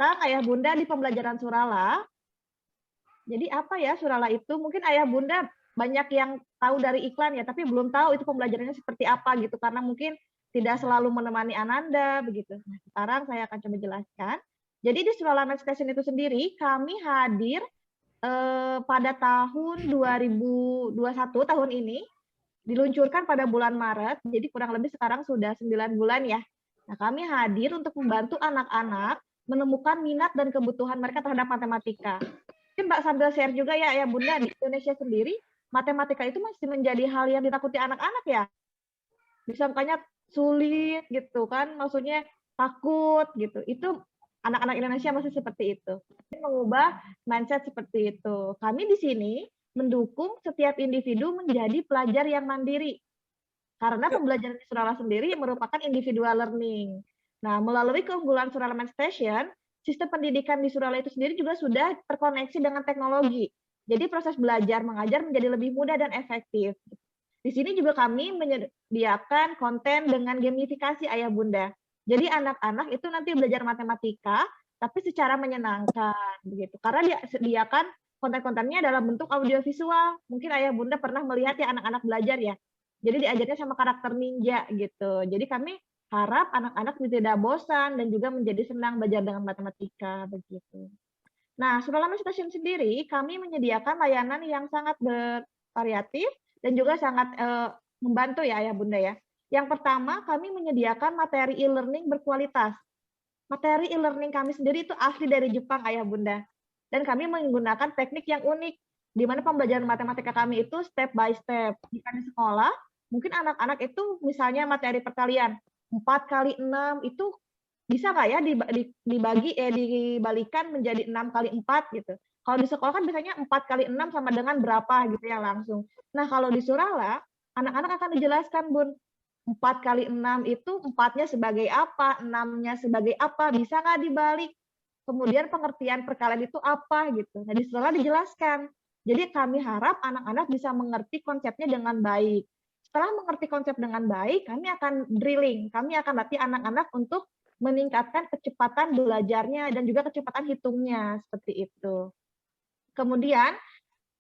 datang Ayah Bunda di pembelajaran Surala. Jadi apa ya Surala itu? Mungkin Ayah Bunda banyak yang tahu dari iklan ya, tapi belum tahu itu pembelajarannya seperti apa gitu, karena mungkin tidak selalu menemani Ananda begitu. Nah, sekarang saya akan coba jelaskan. Jadi di Surala Math Station itu sendiri kami hadir pada tahun 2021 tahun ini, diluncurkan pada bulan Maret, jadi kurang lebih sekarang sudah 9 bulan ya. Nah, kami hadir untuk membantu anak-anak menemukan minat dan kebutuhan mereka terhadap matematika. Mungkin Mbak sambil share juga ya Bunda, di Indonesia sendiri, matematika itu masih menjadi hal yang ditakuti anak-anak ya. Disangkanya sulit gitu kan, maksudnya takut gitu. Itu anak-anak Indonesia masih seperti itu. Mengubah mindset seperti itu. Kami di sini mendukung setiap individu menjadi pelajar yang mandiri. Karena pembelajaran di Surala sendiri merupakan individual learning. Nah, melalui keunggulan Surala Math Station, sistem pendidikan di Surala itu sendiri juga sudah terkoneksi dengan teknologi. Jadi proses belajar mengajar menjadi lebih mudah dan efektif. Di sini juga kami menyediakan konten dengan gamifikasi Ayah Bunda. Jadi anak-anak itu nanti belajar matematika, tapi secara menyenangkan begitu. Karena dia sediakan konten-kontennya dalam bentuk audiovisual. Mungkin Ayah Bunda pernah melihat ya anak-anak belajar ya. Jadi diajarnya sama karakter ninja gitu. Jadi kami harap anak-anak tidak bosan dan juga menjadi senang belajar dengan matematika begitu. Nah, Surala Math Station sendiri kami menyediakan layanan yang sangat bervariatif dan juga sangat membantu ya Ayah Bunda ya. Yang pertama, kami menyediakan materi e-learning berkualitas. Materi e-learning kami sendiri itu asli dari Jepang Ayah Bunda. Dan kami menggunakan teknik yang unik, di mana pembelajaran matematika kami itu step by step. Jika di sekolah, mungkin anak-anak itu misalnya materi perkalian 4 kali 6 itu bisa nggak ya dibalikan menjadi 6 kali 4 gitu. Kalau di sekolah kan biasanya 4 kali 6 sama dengan berapa gitu ya langsung. Nah, kalau di Surala, anak-anak akan dijelaskan, Bun. 4 kali 6 itu 4-nya sebagai apa, 6-nya sebagai apa, bisa nggak dibalik? Kemudian pengertian perkalian itu apa gitu. Nah, di Surala dijelaskan. Jadi kami harap anak-anak bisa mengerti konsepnya dengan baik. Setelah mengerti konsep dengan baik, kami akan drilling. Kami akan latih anak-anak untuk meningkatkan kecepatan belajarnya dan juga kecepatan hitungnya, seperti itu. Kemudian,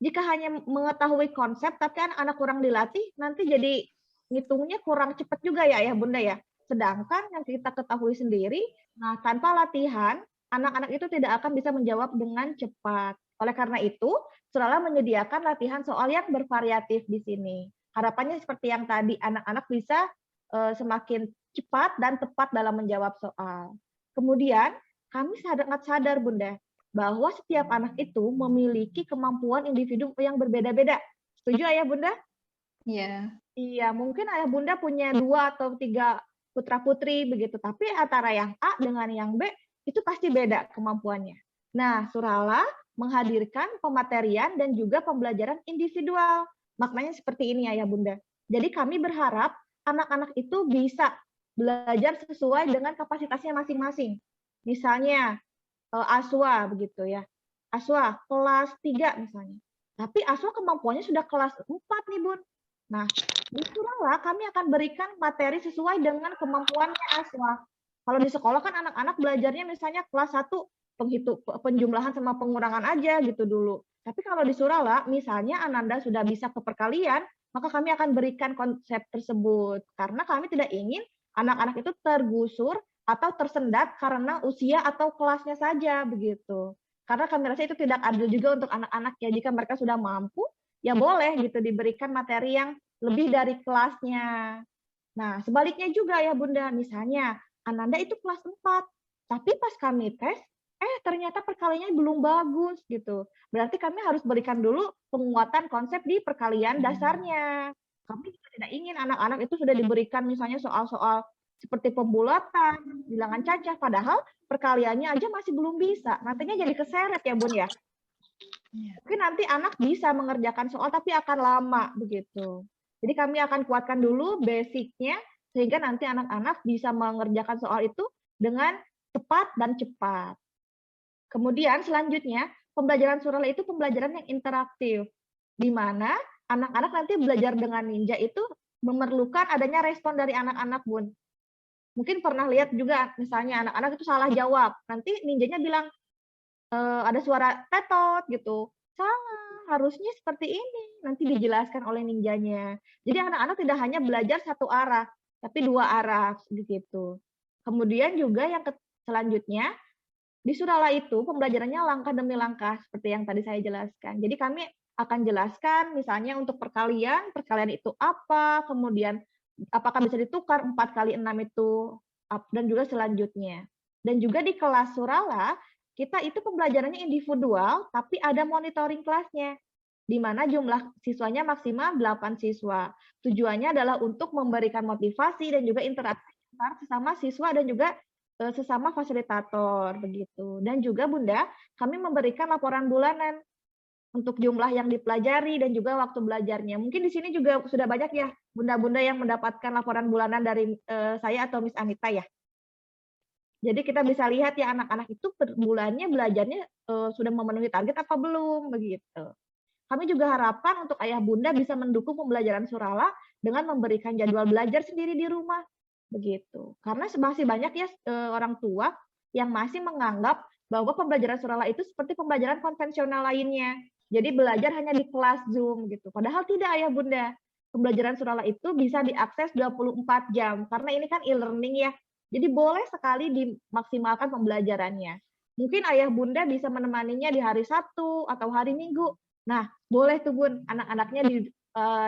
jika hanya mengetahui konsep tapi anak-anak kurang dilatih, nanti jadi ngitungnya kurang cepat juga ya Bunda ya. Sedangkan yang kita ketahui sendiri, nah tanpa latihan, anak-anak itu tidak akan bisa menjawab dengan cepat. Oleh karena itu, Surala menyediakan latihan soal yang bervariatif di sini. Harapannya seperti yang tadi, anak-anak bisa semakin cepat dan tepat dalam menjawab soal. Kemudian, kami sangat sadar, Bunda, bahwa setiap anak itu memiliki kemampuan individu yang berbeda-beda. Setuju Ayah Bunda? Iya. Iya, mungkin Ayah Bunda punya 2 atau 3 putra-putri begitu, tapi antara yang A dengan yang B itu pasti beda kemampuannya. Nah, Surala menghadirkan pematerian dan juga pembelajaran individual. Maknanya seperti ini Ayah Bunda. Jadi kami berharap anak-anak itu bisa belajar sesuai dengan kapasitasnya masing-masing. Misalnya Aswa begitu ya. Aswa kelas 3 misalnya. Tapi Aswa kemampuannya sudah kelas 4 nih, Bun. Nah, di Surala kami akan berikan materi sesuai dengan kemampuannya Aswa. Kalau di sekolah kan anak-anak belajarnya misalnya kelas 1 penjumlahan sama pengurangan aja gitu dulu. Tapi kalau di Surala, misalnya Ananda sudah bisa ke perkalian, maka kami akan berikan konsep tersebut. Karena kami tidak ingin anak-anak itu tergusur atau tersendat karena usia atau kelasnya saja begitu. Karena kami rasa itu tidak adil juga untuk anak-anak ya. Jika mereka sudah mampu, ya boleh gitu diberikan materi yang lebih dari kelasnya. Nah, sebaliknya juga ya Bunda, misalnya Ananda itu kelas 4, tapi pas kami tes, ternyata perkaliannya belum bagus gitu. Berarti kami harus berikan dulu penguatan konsep di perkalian dasarnya. Kami juga tidak ingin anak-anak itu sudah diberikan misalnya soal-soal seperti pembulatan, bilangan cacah, padahal perkaliannya aja masih belum bisa. Nantinya jadi keseret ya Bun ya. Mungkin nanti anak bisa mengerjakan soal tapi akan lama begitu. Jadi kami akan kuatkan dulu basic-nya sehingga nanti anak-anak bisa mengerjakan soal itu dengan tepat dan cepat. Kemudian selanjutnya, pembelajaran Surala itu pembelajaran yang interaktif, di mana anak-anak nanti belajar dengan ninja itu memerlukan adanya respon dari anak-anak, Bun. Mungkin pernah lihat juga misalnya anak-anak itu salah jawab, nanti ninjanya bilang, ada suara tetot gitu, "Salah, harusnya seperti ini," nanti dijelaskan oleh ninjanya. Jadi anak-anak tidak hanya belajar satu arah, tapi 2 arah, begitu. Kemudian juga yang selanjutnya, di Surala itu pembelajarannya langkah demi langkah, seperti yang tadi saya jelaskan. Jadi kami akan jelaskan misalnya untuk perkalian, perkalian itu apa, kemudian apakah bisa ditukar 4 kali 6 itu, dan juga selanjutnya. Dan juga di kelas Surala, kita itu pembelajarannya individual, tapi ada monitoring kelasnya, di mana jumlah siswanya maksimal 8 siswa. Tujuannya adalah untuk memberikan motivasi dan juga interaksi antar sesama siswa dan juga sesama fasilitator, begitu. Dan juga Bunda, kami memberikan laporan bulanan untuk jumlah yang dipelajari dan juga waktu belajarnya. Mungkin di sini juga sudah banyak ya bunda-bunda yang mendapatkan laporan bulanan dari saya atau Miss Anita ya. Jadi kita bisa lihat ya anak-anak itu per bulannya belajarnya sudah memenuhi target apa belum, begitu. Kami juga harapkan untuk ayah bunda bisa mendukung pembelajaran Surala dengan memberikan jadwal belajar sendiri di rumah, begitu. Karena masih banyak ya orang tua yang masih menganggap bahwa pembelajaran Surala itu seperti pembelajaran konvensional lainnya. Jadi belajar hanya di kelas Zoom gitu. Padahal tidak ayah bunda. Pembelajaran Surala itu bisa diakses 24 jam karena ini kan e-learning ya. Jadi boleh sekali dimaksimalkan pembelajarannya. Mungkin ayah bunda bisa menemaninya di hari Sabtu atau hari Minggu. Nah, boleh tuh Bun, anak-anaknya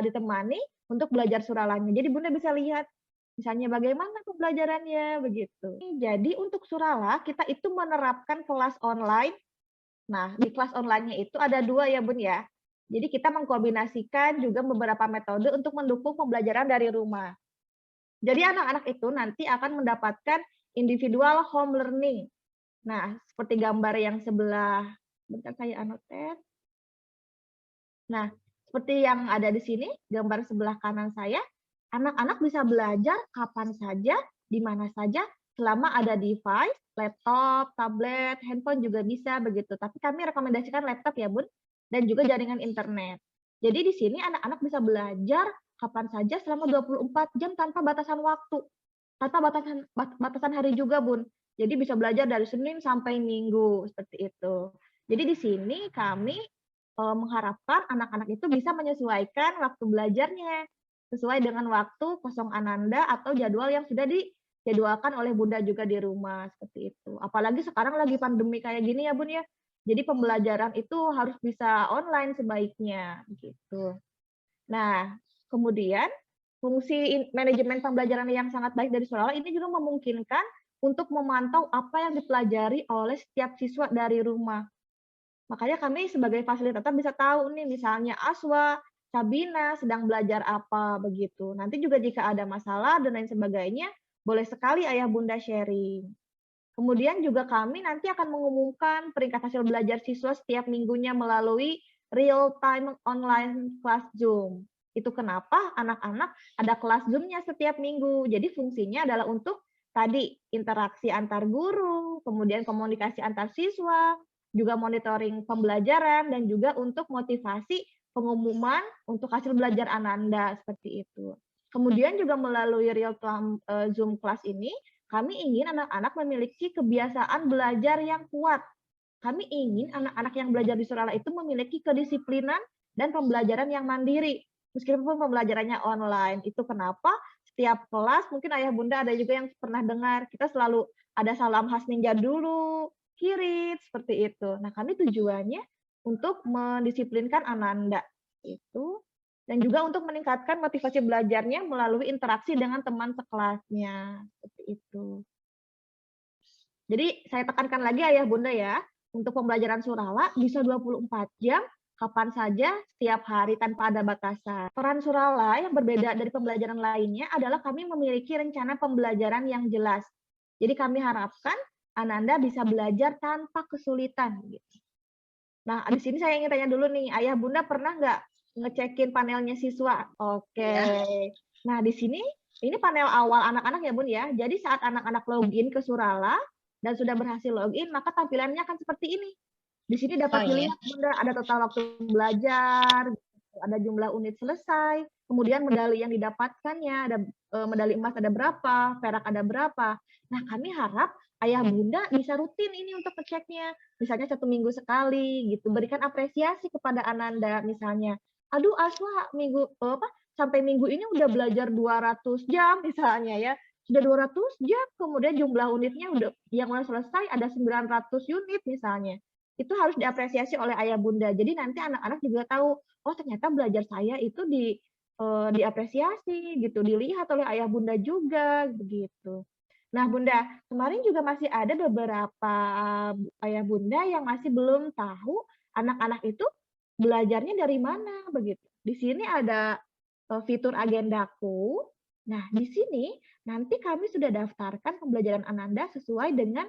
ditemani untuk belajar suralanya. Jadi Bunda bisa lihat, misalnya bagaimana pembelajarannya, begitu. Jadi untuk surala, kita itu menerapkan kelas online. Nah, di kelas online-nya itu ada 2 ya Bun ya. Jadi kita mengkombinasikan juga beberapa metode untuk mendukung pembelajaran dari rumah. Jadi anak-anak itu nanti akan mendapatkan individual home learning. Nah, seperti gambar yang sebelah, bentar saya annotate. Nah, seperti yang ada di sini, gambar sebelah kanan saya, anak-anak bisa belajar kapan saja, di mana saja, selama ada device, laptop, tablet, handphone juga bisa begitu. Tapi kami rekomendasikan laptop ya, Bun, dan juga jaringan internet. Jadi di sini anak-anak bisa belajar kapan saja selama 24 jam tanpa batasan waktu, tanpa batasan hari juga, Bun. Jadi bisa belajar dari Senin sampai Minggu, seperti itu. Jadi di sini kami mengharapkan anak-anak itu bisa menyesuaikan waktu belajarnya, sesuai dengan waktu kosong Ananda atau jadwal yang sudah dijadwalkan oleh Bunda juga di rumah, seperti itu. Apalagi sekarang lagi pandemi kayak gini ya Bun ya, jadi pembelajaran itu harus bisa online sebaiknya, gitu. Nah, kemudian fungsi manajemen pembelajaran yang sangat baik dari Surala ini juga memungkinkan untuk memantau apa yang dipelajari oleh setiap siswa dari rumah. Makanya kami sebagai fasilitator bisa tahu nih misalnya Aswa, Sabina sedang belajar apa begitu. Nanti juga jika ada masalah dan lain sebagainya, boleh sekali ayah bunda sharing. Kemudian juga kami nanti akan mengumumkan peringkat hasil belajar siswa setiap minggunya melalui real time online class Zoom. Itu kenapa anak-anak ada kelas Zoom-nya setiap minggu. Jadi fungsinya adalah untuk tadi interaksi antar guru, kemudian komunikasi antar siswa, juga monitoring pembelajaran, dan juga untuk motivasi pengumuman untuk hasil belajar Ananda, seperti itu. Kemudian juga melalui real time Zoom class ini, kami ingin anak-anak memiliki kebiasaan belajar yang kuat. Kami ingin anak-anak yang belajar di Surala itu memiliki kedisiplinan dan pembelajaran yang mandiri. Meskipun pembelajarannya online. Itu kenapa setiap kelas, mungkin ayah bunda ada juga yang pernah dengar, kita selalu ada salam khas ninja dulu, kirit, seperti itu. Nah, kami tujuannya untuk mendisiplinkan Ananda itu, dan juga untuk meningkatkan motivasi belajarnya melalui interaksi dengan teman sekelasnya, seperti itu. Jadi saya tekankan lagi ayah bunda ya, untuk pembelajaran Surala bisa 24 jam, kapan saja, setiap hari tanpa ada batasan. Peran Surala yang berbeda dari pembelajaran lainnya adalah kami memiliki rencana pembelajaran yang jelas. Jadi kami harapkan Ananda bisa belajar tanpa kesulitan. Gitu. Nah, di sini saya ingin tanya dulu nih, ayah bunda pernah nggak ngecekin panelnya siswa? Oke. Ya. Nah, di sini ini panel awal anak-anak ya bun ya. Jadi saat anak-anak login ke Surala dan sudah berhasil login, maka tampilannya akan seperti ini. Di sini dapat dilihat bunda ada total waktu belajar, ada jumlah unit selesai, kemudian medali yang didapatkannya, ada medali emas ada berapa, perak ada berapa. Nah, kami harap ayah bunda bisa rutin ini untuk ngeceknya. Misalnya 1 minggu sekali gitu, berikan apresiasi kepada Ananda misalnya. Aduh Aswa sampai minggu ini udah belajar 200 jam misalnya ya. Sudah 200 jam, kemudian jumlah unitnya yang udah selesai ada 900 unit misalnya. Itu harus diapresiasi oleh ayah bunda. Jadi nanti anak-anak juga tahu, oh ternyata belajar saya itu diapresiasi gitu, dilihat oleh ayah bunda juga begitu. Nah bunda, kemarin juga masih ada beberapa ayah bunda yang masih belum tahu anak-anak itu belajarnya dari mana begitu. Di sini ada fitur agendaku. Nah di sini nanti kami sudah daftarkan pembelajaran Ananda sesuai dengan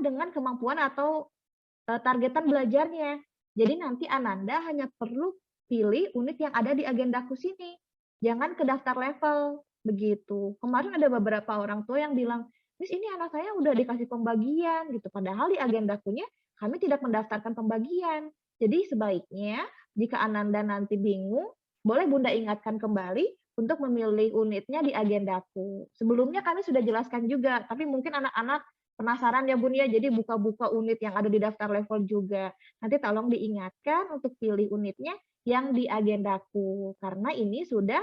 dengan kemampuan atau targetan belajarnya. Jadi nanti Ananda hanya perlu pilih unit yang ada di agendaku sini. Jangan ke daftar level, begitu. Kemarin ada beberapa orang tua yang bilang, Miss ini anak saya udah dikasih pembagian gitu. Padahal di agendakunya kami tidak mendaftarkan pembagian. Jadi sebaiknya jika Ananda nanti bingung, boleh Bunda ingatkan kembali untuk memilih unitnya di agendaku. Sebelumnya kami sudah jelaskan juga, tapi mungkin anak-anak penasaran ya Bun ya, jadi buka-buka unit yang ada di daftar level juga. Nanti tolong diingatkan untuk pilih unitnya yang di agendaku, karena ini sudah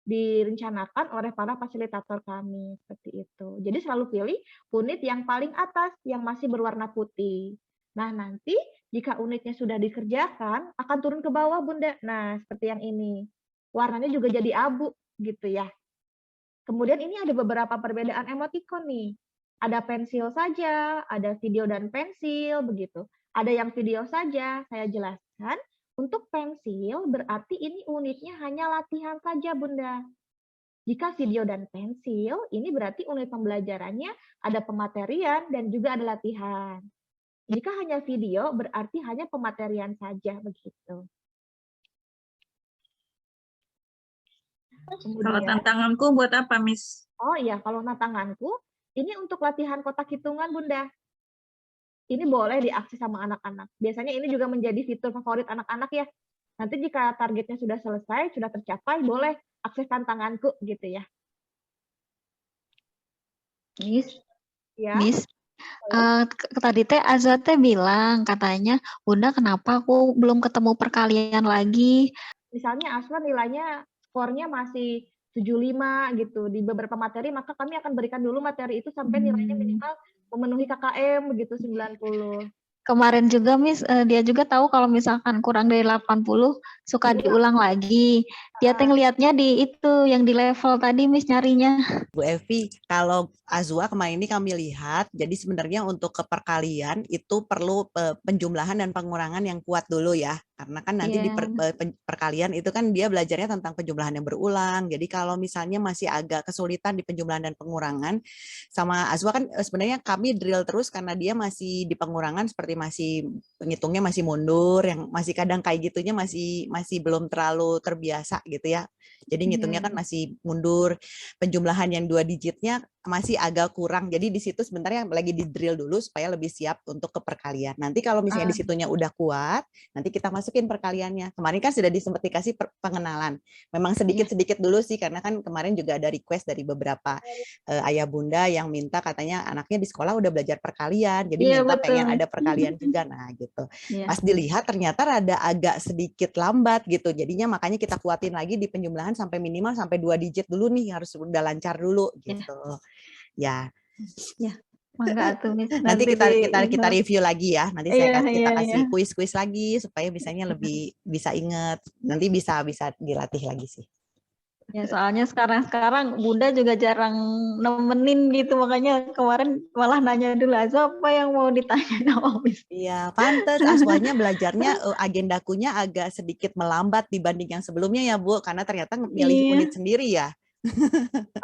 direncanakan oleh para fasilitator kami, seperti itu. Jadi selalu pilih unit yang paling atas, yang masih berwarna putih. Nah nanti jika unitnya sudah dikerjakan, akan turun ke bawah Bunda. Nah seperti yang ini. Warnanya juga jadi abu gitu ya. Kemudian ini ada beberapa perbedaan emoticon nih. Ada pensil saja, ada video dan pensil, begitu. Ada yang video saja, saya jelaskan. Untuk pensil, berarti ini unitnya hanya latihan saja, Bunda. Jika video dan pensil, ini berarti unit pembelajarannya ada pematerian dan juga ada latihan. Jika hanya video, berarti hanya pematerian saja, begitu. Kalau tantanganku buat apa, Miss? Oh iya, kalau tantanganku, ini untuk latihan kotak hitungan, Bunda. Ini boleh diakses sama anak-anak. Biasanya ini juga menjadi fitur favorit anak-anak ya. Nanti jika targetnya sudah selesai, sudah tercapai, boleh akses tantanganku gitu ya. Miss, Ya. Miss, tadi teh Azza teh bilang katanya, Bunda kenapa aku belum ketemu perkalian lagi? Misalnya Aswa nilainya skornya masih 75 gitu di beberapa materi, maka kami akan berikan dulu materi itu sampai nilainya minimal memenuhi KKM begitu 90. Kemarin juga Miss, dia juga tahu kalau misalkan kurang dari 80 suka diulang lagi. Dia teh ngelihatnya di itu yang di level tadi Miss nyarinya. Bu Evi, kalau Azwa kemarin ini kami lihat, jadi sebenarnya untuk keperkalian itu perlu penjumlahan dan pengurangan yang kuat dulu ya. Karena kan nanti di perkalian itu kan dia belajarnya tentang penjumlahan yang berulang. Jadi kalau misalnya masih agak kesulitan di penjumlahan dan pengurangan, sama Azwa kan sebenarnya kami drill terus karena dia masih di pengurangan seperti masih ngitungnya masih mundur, yang masih kadang kayak gitunya masih belum terlalu terbiasa gitu ya. Jadi ngitungnya kan masih mundur, penjumlahan yang 2 digitnya masih agak kurang. Jadi di situ sebenarnya lagi di drill dulu supaya lebih siap untuk ke perkalian. Nanti kalau misalnya di situnya udah kuat, nanti kita masukin perkaliannya. Kemarin kan sudah sempat dikasih pengenalan. Memang sedikit-sedikit dulu sih, karena kan kemarin juga ada request dari beberapa ayah bunda yang minta katanya anaknya di sekolah udah belajar perkalian, jadi minta pengen ada perkalian juga. Nah gitu. Pas dilihat ternyata rada agak sedikit lambat gitu. Jadinya makanya kita kuatin lagi di penjumlahan sampai minimal sampai 2 digit dulu nih, harus udah lancar dulu gitu. Ya. Mangga tuh Miss. Nanti kita review lagi ya. Nanti kita kasih kuis-kuis lagi supaya misalnya lebih bisa inget. Nanti bisa dilatih lagi sih. Ya soalnya sekarang Bunda juga jarang nemenin gitu, makanya kemarin malah nanya dulu Azwa apa yang mau ditanya sama Miss. Iya, pantes Aswanya belajarnya agendakunya agak sedikit melambat dibanding yang sebelumnya ya Bu, karena ternyata milih unit sendiri ya.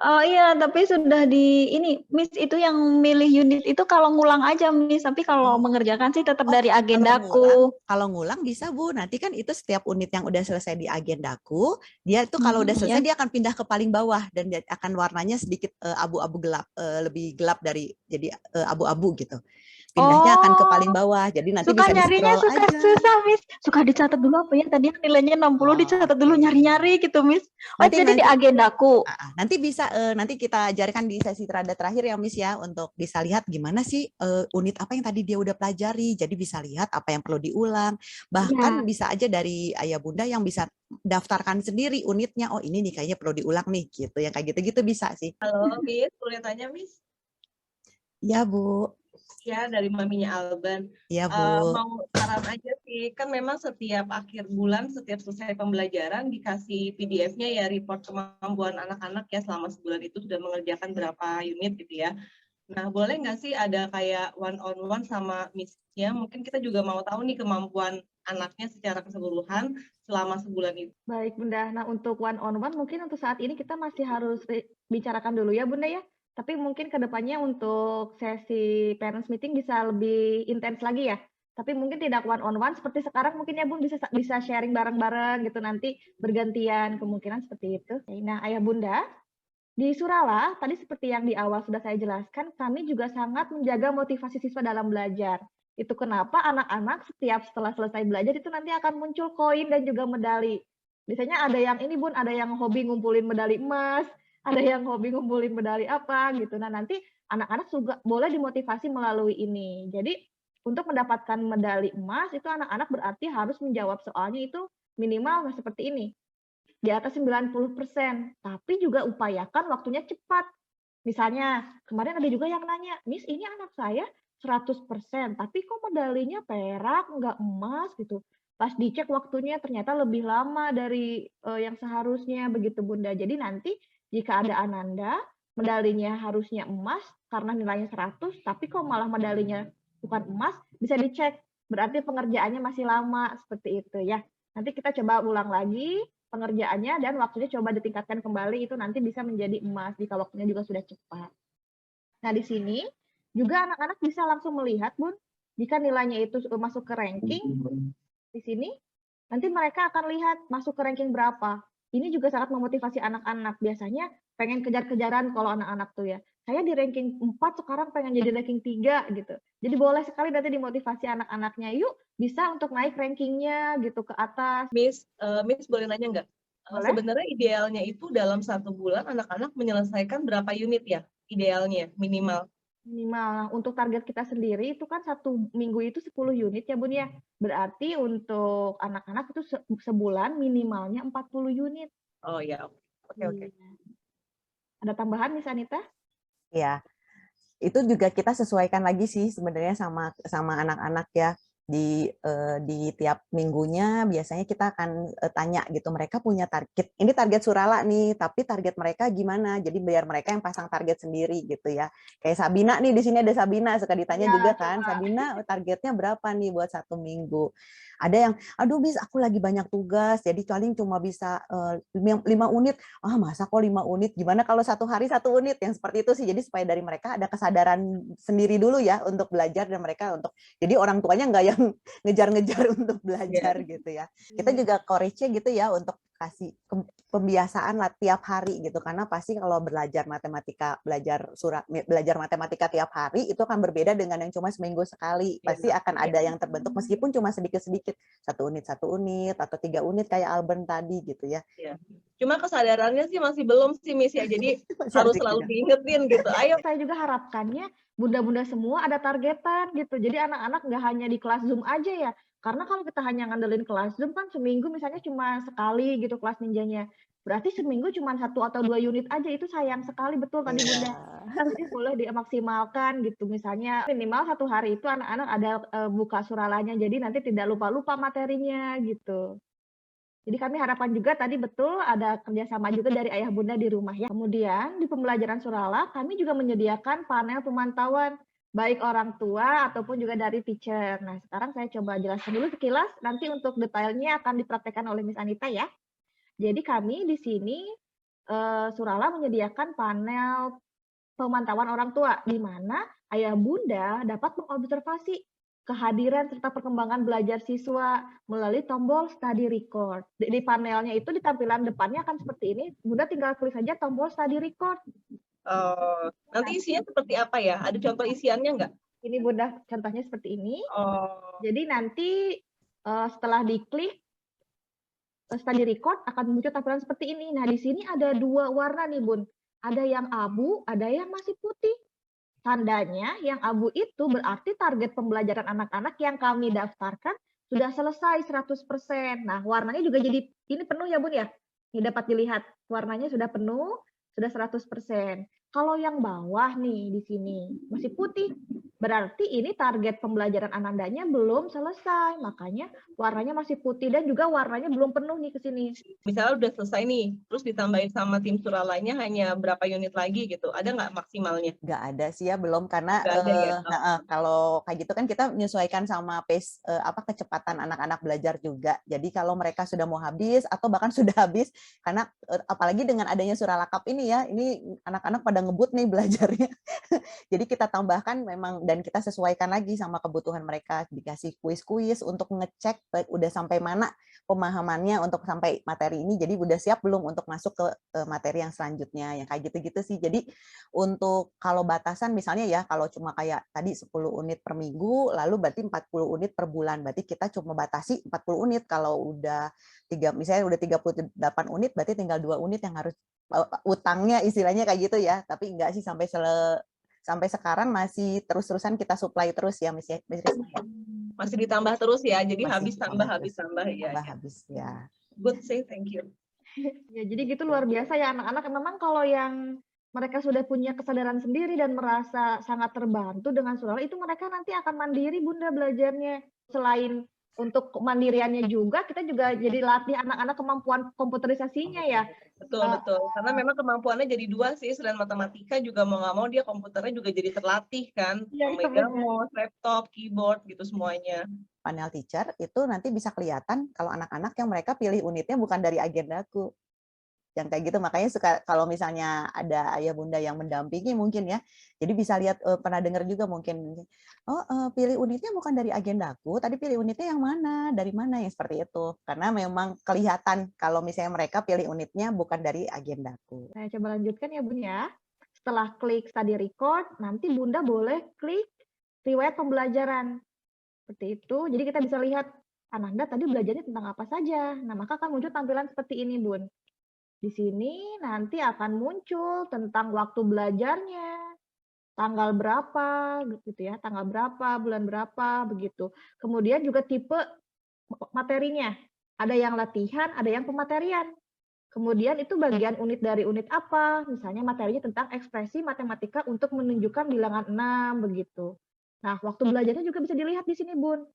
Oh iya, tapi sudah ini Miss itu yang milih unit itu kalau ngulang aja Miss, tapi kalau mengerjakan sih tetap dari agendaku. Kalau ngulang bisa Bu, nanti kan itu setiap unit yang udah selesai di agendaku, dia itu kalau udah selesai dia akan pindah ke paling bawah dan dia akan warnanya sedikit abu-abu gelap, lebih gelap dari jadi abu-abu gitu. pindahnya akan ke paling bawah. Jadi nanti Suka bisa nyarinya di-scroll suka aja. susah, Miss. Suka dicatat dulu apa ya tadi nilainya 60 dicatat dulu nyari-nyari gitu, Miss. Oh, jadi di agendaku. Nanti bisa nanti kita ajarkan di sesi terada terakhir ya, Miss ya, untuk bisa lihat gimana sih unit apa yang tadi dia udah pelajari. Jadi bisa lihat apa yang perlu diulang. Bahkan bisa aja dari ayah bunda yang bisa daftarkan sendiri unitnya. Oh, ini nih kayaknya perlu diulang nih gitu. Yang kayak gitu-gitu bisa sih. Halo, Miss, boleh tanya, Miss? Iya, Bu. Ya, dari maminya Alban. Iya, Bu. Mau saran aja sih, kan memang setiap akhir bulan, setiap selesai pembelajaran dikasih PDF-nya ya, report kemampuan anak-anak ya selama sebulan itu sudah mengerjakan berapa unit gitu ya. Nah, boleh nggak sih ada kayak one-on-one sama Miss-nya? Mungkin kita juga mau tahu nih kemampuan anaknya secara keseluruhan selama sebulan itu. Baik, Bunda. Nah, untuk one-on-one mungkin untuk saat ini kita masih harus bicarakan dulu ya, Bunda ya. Tapi mungkin ke depannya untuk sesi parents meeting bisa lebih intens lagi ya. Tapi mungkin tidak one-on-one seperti sekarang mungkin ya Bun bisa sharing bareng-bareng gitu nanti bergantian kemungkinan seperti itu. Nah, Ayah Bunda, di Surala tadi seperti yang di awal sudah saya jelaskan, kami juga sangat menjaga motivasi siswa dalam belajar. Itu kenapa anak-anak setiap setelah selesai belajar itu nanti akan muncul koin dan juga medali. Biasanya ada yang ini Bun, ada yang hobi ngumpulin medali emas, ada yang hobi ngumpulin medali apa gitu. Nah, nanti anak-anak juga boleh dimotivasi melalui ini. Jadi, untuk mendapatkan medali emas itu anak-anak berarti harus menjawab soalnya itu minimal seperti ini. Di atas 90%, tapi juga upayakan waktunya cepat. Misalnya, kemarin ada juga yang nanya, "Miss, ini anak saya 100%, tapi kok medalinya perak, nggak emas gitu." Pas dicek waktunya ternyata lebih lama dari yang seharusnya begitu Bunda. Jadi nanti jika ada ananda, medalinya harusnya emas karena nilainya 100, tapi kok malah medalinya bukan emas, bisa dicek. Berarti pengerjaannya masih lama, seperti itu ya. Nanti kita coba ulang lagi pengerjaannya dan waktunya coba ditingkatkan kembali, itu nanti bisa menjadi emas jika waktunya juga sudah cepat. Nah, di sini juga anak-anak bisa langsung melihat, Bun, jika nilainya itu masuk ke ranking, di sini nanti mereka akan lihat masuk ke ranking berapa. Ini juga sangat memotivasi anak-anak. Biasanya pengen kejar-kejaran kalau anak-anak tuh ya. Saya di ranking 4 sekarang pengen jadi ranking 3 gitu. Jadi boleh sekali nanti dimotivasi anak-anaknya. Yuk bisa untuk naik rankingnya gitu ke atas. Miss boleh nanya nggak? Boleh. Sebenarnya idealnya itu dalam 1 bulan anak-anak menyelesaikan berapa unit ya? Idealnya, minimal. Minimal. Untuk target kita sendiri itu kan 1 minggu itu 10 unit ya Bun ya. Berarti untuk anak-anak itu sebulan minimalnya 40 unit. Oh ya, oke. Ada tambahan Miss Anita? Ya, itu juga kita sesuaikan lagi sih sebenarnya sama anak-anak ya. Di tiap minggunya biasanya kita akan tanya gitu, mereka punya target, ini target Surala nih, tapi target mereka gimana, jadi biar mereka yang pasang target sendiri gitu ya. Kayak Sabina nih, di sini ada Sabina, suka ditanya ya, juga kan, Sabina targetnya berapa nih buat 1 minggu. Ada yang, aduh Miss, aku lagi banyak tugas, jadi paling cuma bisa 5 unit. Ah, masa kok 5 unit? Gimana kalau 1 hari 1 unit? Yang seperti itu sih. Jadi supaya dari mereka ada kesadaran sendiri dulu ya untuk belajar dan mereka untuk, jadi orang tuanya nggak yang ngejar-ngejar untuk belajar gitu ya. Kita juga courage-nya gitu ya untuk kasih pembiasaan lah tiap hari gitu, karena pasti kalau belajar matematika, belajar matematika tiap hari itu akan berbeda dengan yang cuma seminggu sekali. Pasti akan ada yang terbentuk meskipun cuma sedikit-sedikit, 1 unit atau 3 unit kayak Alban tadi gitu ya. Cuma kesadarannya sih masih belum sih Miss ya, jadi harus selalu diingetin gitu. Ayo. Saya juga harapkannya bunda-bunda semua ada targetan gitu. Jadi anak-anak nggak hanya di kelas Zoom aja ya. Karena kalau kita hanya ngandelin kelas Zoom kan seminggu misalnya cuma sekali gitu kelas ninjanya. Berarti seminggu cuma 1 atau 2 unit aja, itu sayang sekali, betul tadi Bunda. Jadi boleh dimaksimalkan gitu. Misalnya minimal 1 hari itu anak-anak ada buka suralanya, jadi nanti tidak lupa-lupa materinya gitu. Jadi kami harapan juga tadi betul ada kerjasama juga dari ayah bunda di rumah ya. Kemudian di pembelajaran Surala kami juga menyediakan panel pemantauan baik orang tua ataupun juga dari teacher. Nah sekarang saya coba jelaskan dulu sekilas, nanti untuk detailnya akan dipraktekkan oleh Miss Anita ya. Jadi kami di sini Surala menyediakan panel pemantauan orang tua di mana ayah bunda dapat mengobservasi kehadiran serta perkembangan belajar siswa melalui tombol study record. Di panelnya itu di tampilan depannya akan seperti ini. Bunda tinggal klik saja tombol study record. Nanti isinya seperti apa ya? Ada contoh isiannya nggak? Ini Bunda contohnya seperti ini. Oh, Jadi nanti setelah diklik study record akan muncul tampilan seperti ini. Nah, di sini ada 2 warna nih, Bun. Ada yang abu, ada yang masih putih. Tandanya yang abu itu berarti target pembelajaran anak-anak yang kami daftarkan sudah selesai 100%. Nah, warnanya juga jadi ini penuh ya, Bun ya? Ini dapat dilihat warnanya sudah penuh, sudah 100%. Kalau yang bawah nih di sini masih putih, berarti ini target pembelajaran anandanya belum selesai. Makanya warnanya masih putih dan juga warnanya belum penuh nih ke sini. misalnya udah selesai nih, terus ditambahin sama tim suralanya hanya berapa unit lagi gitu? Ada nggak maksimalnya? Nggak ada sih ya, belum, karena Nggak ada ya? kalau kayak gitu kan kita menyesuaikan sama pace kecepatan anak-anak belajar juga. Jadi kalau mereka sudah mau habis atau bahkan sudah habis, karena apalagi dengan adanya Suralakap ini ya, ini anak-anak pada ngebut nih belajarnya. Jadi kita tambahkan memang dan kita sesuaikan lagi sama kebutuhan mereka, dikasih kuis-kuis untuk ngecek udah sampai mana pemahamannya untuk sampai materi ini, jadi udah siap belum untuk masuk ke materi yang selanjutnya, yang kayak gitu-gitu sih. Jadi untuk kalau batasan misalnya ya, kalau cuma kayak tadi 10 unit per minggu, lalu berarti 40 unit per bulan. Berarti kita cuma batasi 40 unit. Kalau udah misalnya udah 38 unit, berarti tinggal 2 unit yang harus utangnya istilahnya kayak gitu ya. Tapi enggak sih sampai sekarang masih terus-terusan kita supply terus ya, Miss Risma ya. Masih ditambah terus ya, jadi Masih habis tambah, ditambah habis terus. tambah ya. Tambah habis ya. Good say, thank you. Ya, jadi gitu luar biasa ya anak-anak. Memang kalau yang mereka sudah punya kesadaran sendiri dan merasa sangat terbantu dengan Surala, itu mereka nanti akan mandiri Bunda belajarnya. Selain untuk kemandiriannya juga, kita juga jadi latih anak-anak kemampuan komputerisasinya ya. Betul, betul. Karena memang kemampuannya jadi 2 sih, selain matematika juga mau nggak mau dia komputernya juga jadi terlatih kan, Iya, itu memegang benar. mouse, laptop, keyboard gitu semuanya. Panel teacher itu nanti bisa kelihatan kalau anak-anak yang mereka pilih unitnya bukan dari agendaku. Yang kayak gitu, makanya suka kalau misalnya ada ayah bunda yang mendampingi mungkin ya, jadi bisa lihat, pernah dengar juga mungkin, pilih unitnya bukan dari agendaku, tadi pilih unitnya yang mana, dari mana, yang seperti itu. Karena memang kelihatan kalau misalnya mereka pilih unitnya bukan dari agendaku. Saya coba lanjutkan ya Bun ya. Setelah klik study record, nanti Bunda boleh klik riwayat pembelajaran. Seperti itu, jadi kita bisa lihat Ananda tadi belajarnya tentang apa saja. Nah, maka akan muncul tampilan seperti ini, Bun. Di sini nanti akan muncul tentang waktu belajarnya, tanggal berapa, gitu ya, tanggal berapa, bulan berapa, begitu. Kemudian juga tipe materinya. Ada yang latihan, ada yang pematerian. Kemudian itu bagian unit dari unit apa, misalnya materinya tentang ekspresi matematika untuk menunjukkan bilangan 6, begitu. Nah, waktu belajarnya juga bisa dilihat di sini, Bun.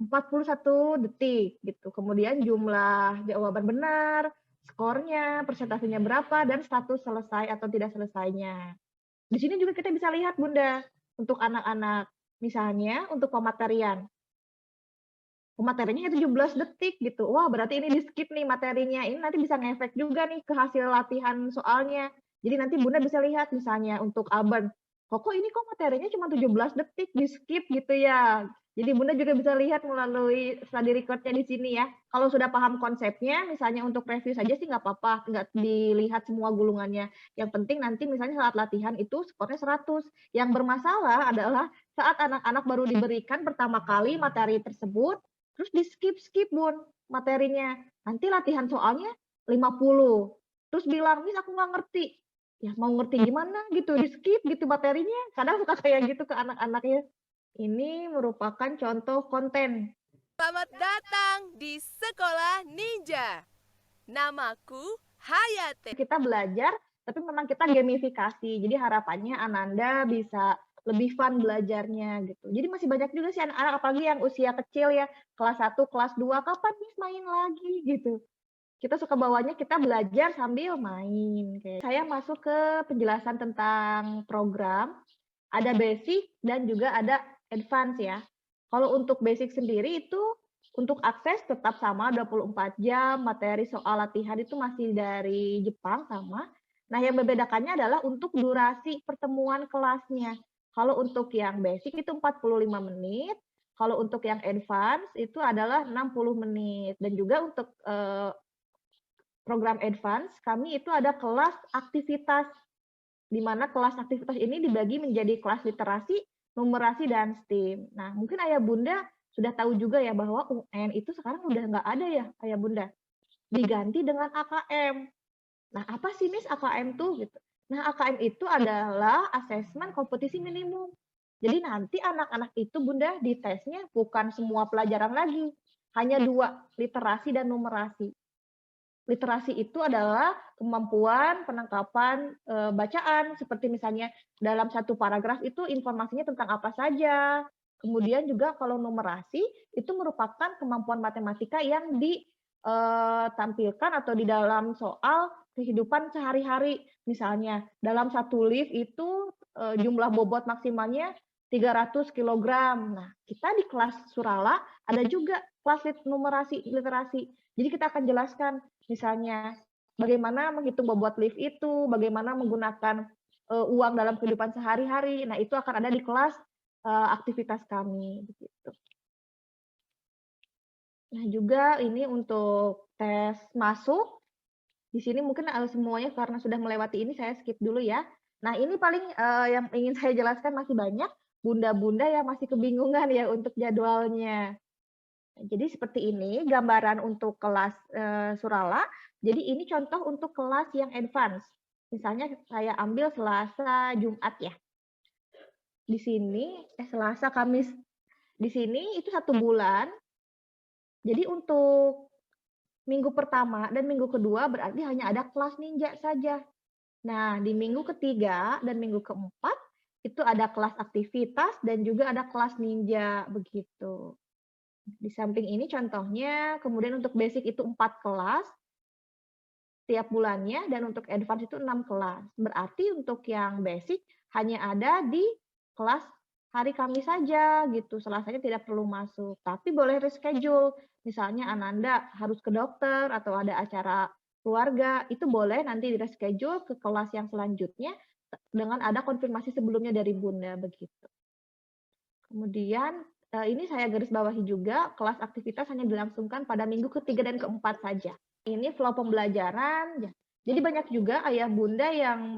41 detik, gitu. Kemudian jumlah jawaban benar, skornya, persentasenya berapa, dan status selesai atau tidak selesainya. Di sini juga kita bisa lihat, Bunda, untuk anak-anak. Misalnya, untuk pematerian. Materinya 17 detik gitu. Wah, berarti ini di-skip nih materinya. Ini nanti bisa ngefek juga nih ke hasil latihan soalnya. Jadi nanti Bunda bisa lihat misalnya untuk Alban, kok ini kok materinya cuma 17 detik di-skip gitu ya. Jadi Bunda juga bisa lihat melalui study record-nya di sini ya. Kalau sudah paham konsepnya, misalnya untuk review saja sih nggak apa-apa, nggak dilihat semua gulungannya. Yang penting nanti misalnya saat latihan itu skornya 100. Yang bermasalah adalah saat anak-anak baru diberikan pertama kali materi tersebut, terus di-skip Bun materinya. Nanti latihan soalnya 50. Terus bilang, "Miss aku nggak ngerti." Ya mau ngerti gimana gitu, di-skip gitu materinya. Kadang suka kayak gitu ke anak-anaknya. Ini merupakan contoh konten. Selamat datang di Sekolah Ninja. Namaku Hayate. Kita belajar, tapi memang kita gamifikasi. Jadi harapannya Ananda bisa lebih fun belajarnya gitu. Jadi masih banyak juga sih anak-anak apalagi yang usia kecil ya, kelas 1, kelas 2, kapan Miss main lagi gitu. Kita suka bawanya kita belajar sambil main. Saya masuk ke penjelasan tentang program, ada basic dan juga ada advance ya. Kalau untuk basic sendiri itu untuk akses tetap sama 24 jam, materi soal latihan itu masih dari Jepang sama. Nah, yang membedakannya adalah untuk durasi pertemuan kelasnya. Kalau untuk yang basic itu 45 menit, kalau untuk yang advance itu adalah 60 menit. Dan juga untuk program advance, kami itu ada kelas aktivitas, di mana kelas aktivitas ini dibagi menjadi kelas literasi numerasi, dan STEAM. Nah, mungkin Ayah Bunda sudah tahu juga ya bahwa UN itu sekarang udah nggak ada ya, Ayah Bunda. Diganti dengan AKM. Nah, apa sih Miss AKM tuh? Gitu. Nah, AKM itu adalah asesmen kompetisi minimum. Jadi nanti anak-anak itu Bunda ditesnya bukan semua pelajaran lagi, hanya 2, literasi dan numerasi. Literasi itu adalah kemampuan penangkapan bacaan, seperti misalnya dalam satu paragraf itu informasinya tentang apa saja. Kemudian juga kalau numerasi itu merupakan kemampuan matematika yang ditampilkan atau di dalam soal kehidupan sehari-hari. Misalnya dalam satu lift itu jumlah bobot maksimalnya 300 kg. Nah, kita di kelas Surala ada juga kelas numerasi literasi. Jadi kita akan jelaskan misalnya bagaimana menghitung bobot lift itu, bagaimana menggunakan uang dalam kehidupan sehari-hari. Nah, itu akan ada di kelas aktivitas kami begitu. Nah, juga ini untuk tes masuk. Di sini mungkin semuanya karena sudah melewati ini saya skip dulu ya. Nah, ini paling yang ingin saya jelaskan masih banyak. Bunda-bunda yang masih kebingungan ya untuk jadwalnya. Jadi seperti ini gambaran untuk kelas Surala. Jadi ini contoh untuk kelas yang advance. Misalnya saya ambil Selasa, Jumat ya. Di sini Selasa, Kamis. Di sini itu 1 bulan. Jadi untuk minggu pertama dan minggu kedua berarti hanya ada kelas ninja saja. Nah, di minggu ketiga dan minggu keempat itu ada kelas aktivitas dan juga ada kelas ninja begitu. Di samping ini contohnya, kemudian untuk basic itu 4 kelas tiap bulannya, dan untuk advance itu 6 kelas. Berarti untuk yang basic hanya ada di kelas hari Kamis saja gitu, Selasanya tidak perlu masuk. Tapi boleh reschedule, misalnya Ananda harus ke dokter atau ada acara keluarga, itu boleh nanti di reschedule ke kelas yang selanjutnya dengan ada konfirmasi sebelumnya dari Bunda begitu. Kemudian ini saya garis bawahi juga, kelas aktivitas hanya dilangsungkan pada minggu ketiga dan keempat saja. Ini flow pembelajaran. Jadi banyak juga ayah bunda yang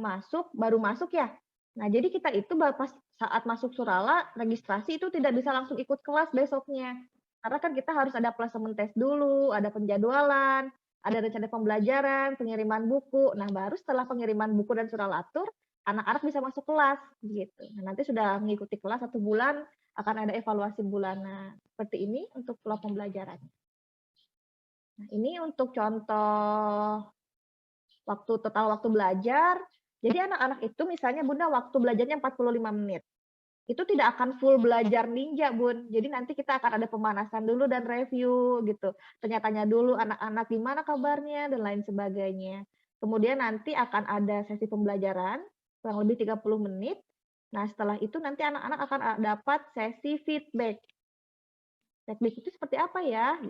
baru masuk ya. Nah, jadi kita itu pas saat masuk Surala, registrasi itu tidak bisa langsung ikut kelas besoknya. Karena kan kita harus ada placement test dulu, ada penjadwalan, ada rencana pembelajaran, pengiriman buku. Nah, baru setelah pengiriman buku dan Suralatur, anak-anak bisa masuk kelas gitu. Nah, nanti sudah mengikuti kelas 1 bulan, akan ada evaluasi bulanan. Seperti ini untuk flow pembelajaran. Nah, ini untuk contoh total waktu belajar. Jadi anak-anak itu misalnya Bunda waktu belajarnya 45 menit. Itu tidak akan full belajar ninja, Bun. Jadi nanti kita akan ada pemanasan dulu dan review gitu. Tanya-tanya dulu anak-anak gimana kabarnya dan lain sebagainya. Kemudian nanti akan ada sesi pembelajaran kurang lebih 30 menit. Nah, setelah itu nanti anak-anak akan dapat sesi feedback. Feedback itu seperti apa ya?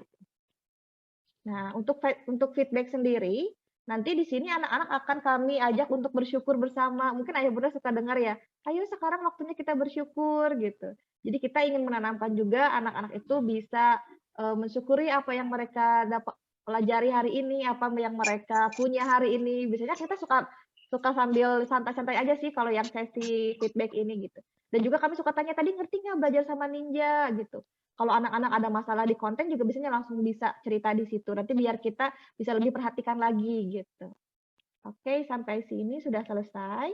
Nah, untuk feedback sendiri, nanti di sini anak-anak akan kami ajak untuk bersyukur bersama. Mungkin ayah bunda suka dengar ya, ayo sekarang waktunya kita bersyukur gitu. Jadi kita ingin menanamkan juga anak-anak itu bisa mensyukuri apa yang mereka dapat pelajari hari ini, apa yang mereka punya hari ini. Biasanya kita suka sambil santai-santai aja sih kalau yang sesi feedback ini gitu. Dan juga kami suka tanya, tadi ngerti nggak belajar sama ninja gitu. Kalau anak-anak ada masalah di konten juga biasanya langsung bisa cerita di situ. Nanti biar kita bisa lebih perhatikan lagi gitu. Oke, sampai sini sudah selesai.